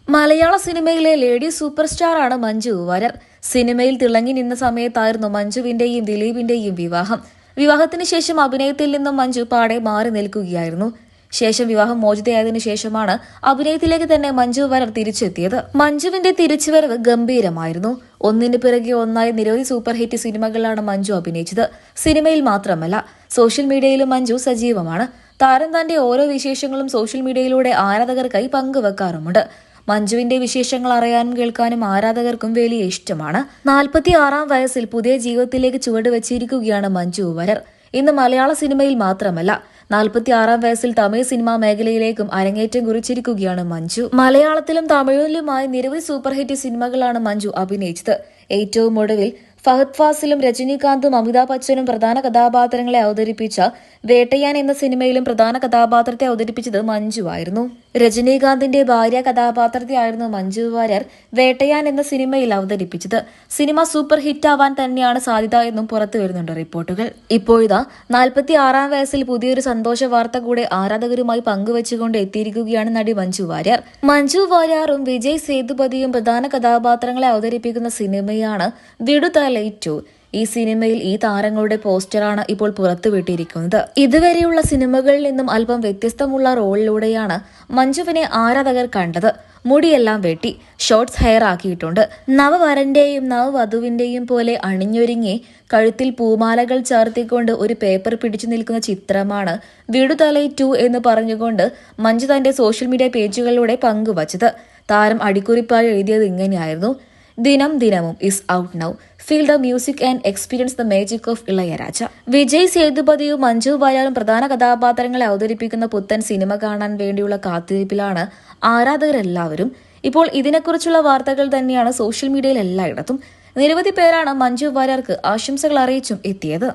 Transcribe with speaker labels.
Speaker 1: മലയാള സിനിമയിലെ lady super സ്റ്റാറാണ് Manju Warrier. സിനിമയിൽ തിളങ്ങി നിന്ന സമയത്തായിരുന്നു മഞ്ജുവിന്റെയും ദിലീപിന്റെയും വിവാഹം. വിവാഹത്തിന് ശേഷം അഭിനയത്തിൽ നിന്നും മഞ്ജു പാടെ മാറി നിൽക്കുകയായിരുന്നു. ശേഷം വിവാഹം മോചിതയായതിനു ശേഷമാണ് അഭിനയത്തിലേക്ക് തന്നെ മഞ്ജു വാര്യർ തിരിച്ചെത്തിയത്. മഞ്ജുവിന്റെ തിരിച്ചുവരവ് ഗംഭീരമായിരുന്നു. ഒന്നിന് പിറകെ ഒന്നായി നിരവധി സൂപ്പർ ഹിറ്റ് സിനിമകളാണ് മഞ്ജു അഭിനയിച്ചത്. സിനിമയിൽ മാത്രമല്ല, സോഷ്യൽ മീഡിയയിലും മഞ്ജു സജീവമാണ്. താരം തന്റെ ഓരോ വിശേഷങ്ങളും സോഷ്യൽ മീഡിയയിലൂടെ ആരാധകർക്കായി പങ്കുവെക്കാറുമുണ്ട്. മഞ്ജുവിന്റെ വിശേഷങ്ങൾ അറിയാനും കേൾക്കാനും ആരാധകർക്കും വലിയ ഇഷ്ടമാണ്. 46-ാം വയസ്സിൽ പുതിയ ജീവിതത്തിലേക്ക് ചുവടുവെച്ചിരിക്കുകയാണ് മഞ്ജു വാര്യർ. ഇന്ന് മലയാള സിനിമയിൽ മാത്രമല്ല, 46-ാം വയസ്സിൽ തമിഴ് സിനിമാ മേഖലയിലേക്കും അരങ്ങേറ്റം കുറിച്ചിരിക്കുകയാണ് മഞ്ജു. മലയാളത്തിലും തമിഴിലുമായി നിരവധി സൂപ്പർ ഹിറ്റ് സിനിമകളാണ് മഞ്ജു അഭിനയിച്ചത്. ഏറ്റവും ഒടുവിൽ ഫഹദ് ഫാസിലും രജനീകാന്തും അമിതാഭ് ബച്ചനും പ്രധാന കഥാപാത്രങ്ങളെ അവതരിപ്പിച്ച വേട്ടയാൻ എന്ന സിനിമയിലും പ്രധാന കഥാപാത്രത്തെ അവതരിപ്പിച്ചത് മഞ്ജു ആയിരുന്നു. രജനീകാന്തിന്റെ ഭാര്യ കഥാപാത്രത്തെയായിരുന്നു മഞ്ജു വാര്യർ വേട്ടയാൻ എന്ന സിനിമയിൽ അവതരിപ്പിച്ചത്. സിനിമ സൂപ്പർ ഹിറ്റാവാൻ തന്നെയാണ് സാധ്യത എന്നും പുറത്തു വരുന്നുണ്ട് റിപ്പോർട്ടുകൾ. ഇപ്പോഴിതാ 46-ാം വയസ്സിൽ പുതിയൊരു സന്തോഷ വാർത്ത കൂടെ ആരാധകരുമായി പങ്കുവച്ചുകൊണ്ട് എത്തിയിരിക്കുകയാണ് നടി മഞ്ജു വാര്യർ. മഞ്ജു വാര്യറും വിജയ് സേതുപതിയും പ്രധാന കഥാപാത്രങ്ങളെ അവതരിപ്പിക്കുന്ന സിനിമയാണ് വിടുതലൈ 2. ഈ സിനിമയിൽ ഈ താരങ്ങളുടെ പോസ്റ്ററാണ് ഇപ്പോൾ പുറത്തുവിട്ടിരിക്കുന്നത്. ഇതുവരെയുള്ള സിനിമകളിൽ നിന്നും അല്പം വ്യത്യസ്തമുള്ള റോളിലൂടെയാണ് മഞ്ജുവിനെ ആരാധകർ കണ്ടത്. മുടിയെല്ലാം വെട്ടി ഷോർട്ട്സ് ഹെയർ ആക്കിയിട്ടുണ്ട്. നവവരന്റെയും നവവധുവിന്റെയും പോലെ അണിഞ്ഞൊരുങ്ങി കഴുത്തിൽ പൂമാലകൾ ചാർത്തിക്കൊണ്ട് ഒരു പേപ്പർ പിടിച്ചു നിൽക്കുന്ന ചിത്രമാണ് വിടുതലൈ 2 എന്ന് പറഞ്ഞുകൊണ്ട് മഞ്ജു തന്റെ സോഷ്യൽ മീഡിയ പേജുകളിലൂടെ പങ്കുവച്ചത്. താരം അടിക്കുറിപ്പായി എഴുതിയത് ഇങ്ങനെയായിരുന്നു: ദിനം ദിനമും is out now. Feel the music and experience the magic of Ilaiyaraaja. Vijay സേതുപതിയും മഞ്ജു വാര്യറും പ്രധാന കഥാപാത്രങ്ങളെ അവതരിപ്പിക്കുന്ന പുത്തൻ സിനിമ കാണാൻ വേണ്ടിയുള്ള കാത്തിരിപ്പിലാണ് ആരാധകരെല്ലാവരും. ഇപ്പോൾ ഇതിനെക്കുറിച്ചുള്ള വാർത്തകൾ തന്നെയാണ് സോഷ്യൽ മീഡിയയിൽ എല്ലായിടത്തും. നിരവധി പേരാണ് മഞ്ജു വാര്യർക്ക് ആശംസകൾ അറിയിച്ചും എത്തിയത്.